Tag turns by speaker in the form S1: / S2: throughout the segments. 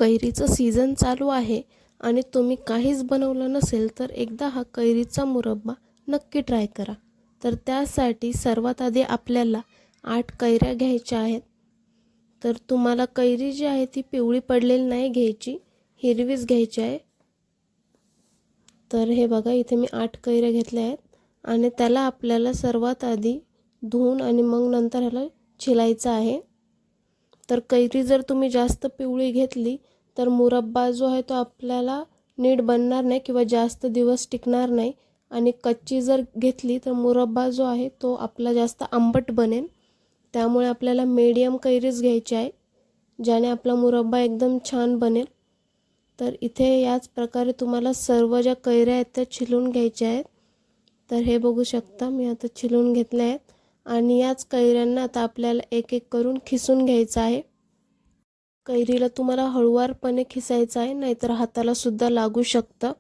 S1: कैरीचं season चालू आहे आणि तुम्ही काहीच बनवलं नसेल तर एकदा हा कैरीचा मुरब्बा नक्की ट्राय करा. तर त्यासाठी सर्वात आधी आपल्याला 8 कैऱ्या घ्यायच्या आहेत. तर तुम्हाला कैरी जी आहे ती पिवळी पडलेली नाही घ्यायची, हिरवीच घ्यायची आहे. तर हे बघा इथे मी 8 कैऱ्या घेतल्या आहेत आणि त्याला आपल्याला सर्वात आधी धुवून आणि मग नंतर ह्याला छिलायचं आहे. तर कैरी जर तुम्ही जास्त पिवळी घेतली तर मुरब्बा जो आहे तो आपल्याला नीट बनणार नाही किंवा जास्त दिवस टिकणार नाही. आणि कच्ची जर घेतली तर मुरब्बा जो आहे तो आपला जास्त आंबट बनेल. त्यामुळे आपल्याला मीडियम कैरीच घ्यायची आहे, ज्याने आपला मुरब्बा एकदम छान बनेल. तर इथे याच प्रकारे तुम्हाला सर्व ज्या कैऱ्या आहेत त्या छिलून घ्यायच्या आहेत. तर हे बघू शकता मी आता छिलून घेतल्या आहेत आणि याच कैऱ्यांना आता आपल्याला एक एक करून खिसून घ्यायचं आहे. कैरीला तुम्हाला हळुवारपणे खिसायचं आहे, नाहीतर हाताला सुद्धा लागू शकतं.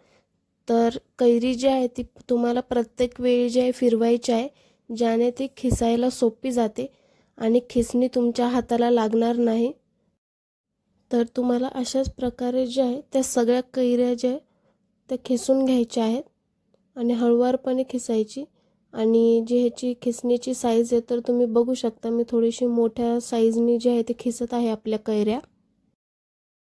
S1: तर कैरी जी आहे ती तुम्हाला प्रत्येक वेळी जी आहे फिरवायची आहे, ज्याने ती खिसायला सोपी जाते आणि खिसणी तुमच्या हाताला लागणार नाही. तर तुम्हाला अशाच प्रकारे जे आहे त्या सगळ्या कैऱ्या ज्या त्या खिसून घ्यायच्या आहेत आणि हळुवारपणे खिसायची. आणि जी ह्याची खिसणीची साईज आहे तर तुम्ही बघू शकता मी थोडीशी मोठ्या साईजनी जी आहे ते खिसत आहे आपल्या कैऱ्या.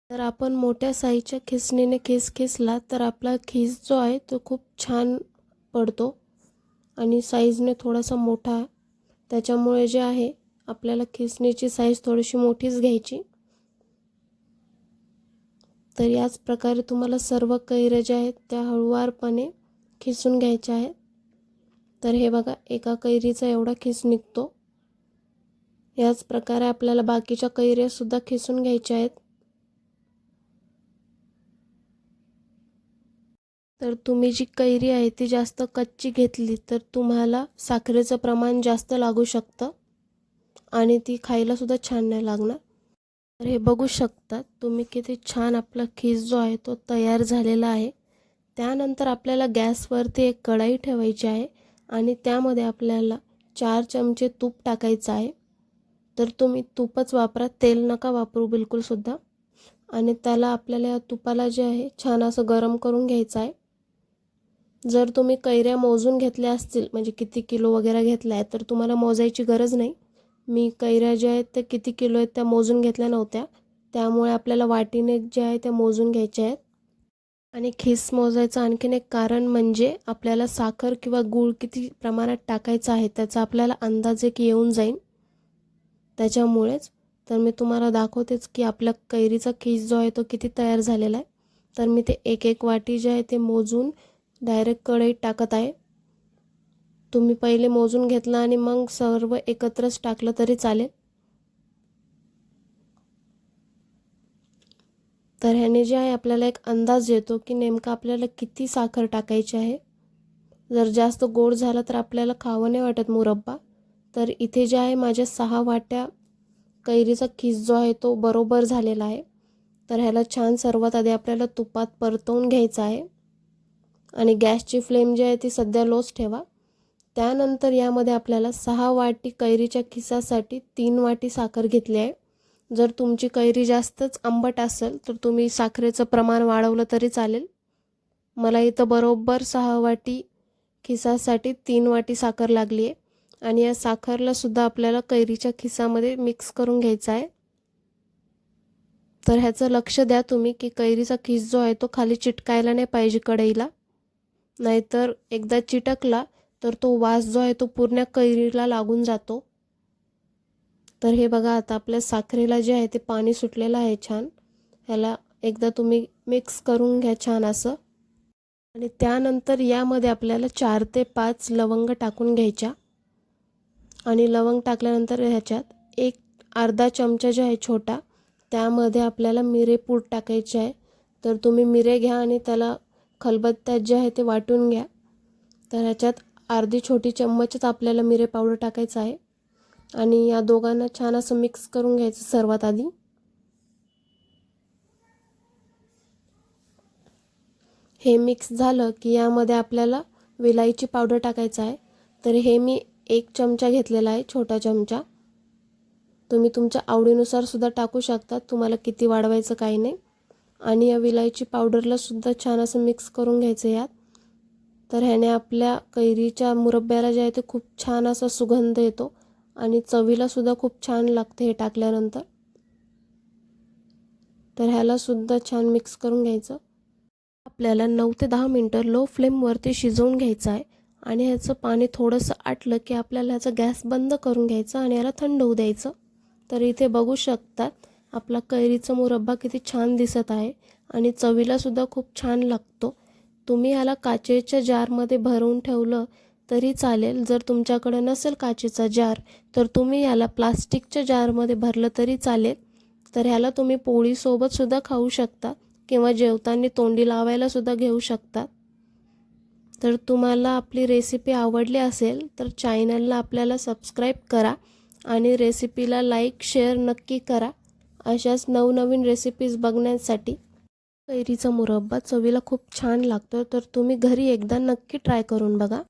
S1: तर आपण मोठ्या साईजच्या खिसणीने खिसला तर आपला खिस जो आहे तो खूप छान पडतो आणि साईजने थोडासा मोठा, त्याच्यामुळे जे आहे आपल्याला खिसणीची साईज थोडीशी मोठीच घ्यायची. तर याच प्रकारे तुम्हाला सर्व कैऱ्या ज्या आहेत त्या हळुवारपणे खिसून घ्यायच्या आहेत. तर हे बघा एका कैरीचा एवढा खिस निघतो. याच प्रकारे आपल्याला बाकीच्या कैऱ्या सुद्धा खिसून घ्यायच्या आहेत. तर तुम्ही जी कैरी आहे ती जास्त कच्ची घेतली तर तुम्हाला साखरेचं प्रमाण जास्त लागू शकतं आणि ती खायला सुद्धा छान नाही लागणार. तर हे बघू शकता तुम्ही किती छान आपला खीस जो आहे तो तयार झालेला आहे. त्यानंतर आपल्याला गॅसवरती एक कढई ठेवायची आहे आणि त्यामध्ये आपल्याला 4 चमचे तूप टाकायचं आहे. तर तुम्ही तूपच वापरा, तेल नका वापरू बिलकुल सुद्धा. आणि त्याला आपल्याला या तुपाला जे आहे छान असं गरम करून घ्यायचं आहे. जर तुम्ही कैऱ्या मोजून घेतल्या असतील म्हणजे किती किलो वगैरे घेतला आहे तर तुम्हाला मोजायची गरज नाही. मी कैऱ्या ज्या आहेत त्या किती किलो आहेत त्या मोजून घेतल्या नव्हत्या, त्यामुळे आपल्याला वाटीने ज्या आहे त्या मोजून घ्यायच्या आहेत. आणि खीस मोजायचं आणखीन एक कारण म्हणजे आपल्याला साखर किंवा गूळ किती प्रमाणात टाकायचं आहे त्याचा आपल्याला अंदाज एक येऊन जाईल. त्याच्यामुळेच तर मी तुम्हाला दाखवतेच की आपला कैरीचा खीस जो आहे तो किती तयार झालेला आहे. तर मी ते एक एक वाटी जे आहे ते मोजून डायरेक्ट कढईत टाकत आहे. तुम्ही पहिले मोजून घेतला आणि मग सर्व एकत्रच टाकलं तरी चालेल. तर ह्याने जे आहे आपल्याला एक अंदाज येतो की नेमकं आपल्याला किती साखर टाकायची आहे. जर जास्त गोड झालं तर आपल्याला खावं नाही वाटत मुरब्बा. तर इथे जे आहे माझ्या 6 वाट्या कैरीचा खीस जो आहे तो बरोबर झालेला आहे. तर ह्याला छान सर्वात आधी आपल्याला तुपात परतवून घ्यायचं आहे आणि गॅसची फ्लेम जी आहे ती सध्या लोच ठेवा. त्यानंतर यामध्ये आपल्याला 6 वाटी कैरीच्या खिसासाठी 3 वाटी साखर घेतली आहे. जर तुमची कैरी जास्तच आंबट असेल तर तुम्ही साखरेचं प्रमाण वाढवलं तरी चालेल. मला इथं बरोबर 6 वाटी खिसासाठी 3 वाटी साखर लागली आहे आणि या साखरला सुद्धा आपल्याला कैरीच्या खिसामध्ये मिक्स करून घ्यायचं आहे. तर ह्याचं लक्ष द्या तुम्ही की कैरीचा खीस जो आहे तो खाली चिटकायला नाही पाहिजे कढईला, नाहीतर एकदा चिटकला तर तो वास जो आहे तो पूर्ण कैरीला लागून जातो. तर हे बघा आता आपल्या साखरेला जे आहे ते पाणी सुटलेलं आहे छान. ह्याला एकदा तुम्ही मिक्स करून घ्या छान असं. आणि त्यानंतर यामध्ये आपल्याला 4 ते 5 लवंग टाकून घ्यायच्या आणि लवंग टाकल्यानंतर ह्याच्यात एक अर्धा चमचा जो आहे छोटा त्यामध्ये आपल्याला मिरेपूड टाकायची आहे. तर तुम्ही मिरे घ्या आणि त्याला खलबत्त्यात जे आहे ते वाटून घ्या. तर ह्याच्यात अर्धी छोटी चम्मचच आपल्याला मिरे पावडर टाकायचं आहे आणि या दोघांना छान असं मिक्स करून घ्यायचं सर्वात आधी. हे मिक्स झालं की यामध्ये आपल्याला विलायची पावडर टाकायचं आहे. तर हे मी 1 चमचा घेतलेला आहे, छोटा चमचा. तुम्ही तुमच्या आवडीनुसार सुद्धा टाकू शकता, तुम्हाला किती वाढवायचं काही नाही. आणि या विलायची पावडरला सुद्धा छान असं मिक्स करून घ्यायचं यात. तर ह्याने आपल्या कैरीच्या मुरब्ब्याला जे आहे ते खूप छान असा सुगंध येतो आणि चवीला सुद्धा खूप छान लागते हे टाकल्यानंतर. तर ह्याला सुद्धा छान मिक्स करून घ्यायचं. आपल्याला 9 ते 10 मिनटं लो फ्लेमवरती शिजवून घ्यायचं आहे आणि ह्याचं पाणी थोडंसं आटलं की आपल्याला ह्याचा गॅस बंद करून घ्यायचा आणि याला थंड होऊ द्यायचं. तर इथे बघू शकतात आपला कैरीचा मुरब्बा किती छान दिसत आहे आणि चवीला सुद्धा खूप छान लागतो. तुम्ही ह्याला काचेच्या जारमध्ये भरून ठेवलं तरी चालेल. जर तुमच्याकडे नसेल काचेचा जार तर तुम्ही ह्याला प्लास्टिकच्या जारमध्ये भरलं तरी चालेल. तर ह्याला तुम्ही पोळीसोबतसुद्धा खाऊ शकता किंवा जेवताना तोंडी लावायला सुद्धा घेऊ शकतात. तर तुम्हाला आपली रेसिपी आवडली असेल तर चॅनलला आपल्याला सबस्क्राईब करा आणि रेसिपीला लाईक शेअर नक्की करा. अशाच नवनवीन रेसिपीज बघण्यासाठी. कैरीचा मुरब्बा चवीला खूप छान लागतो, तर तुम्ही घरी एकदा नक्की ट्राय करून बघा.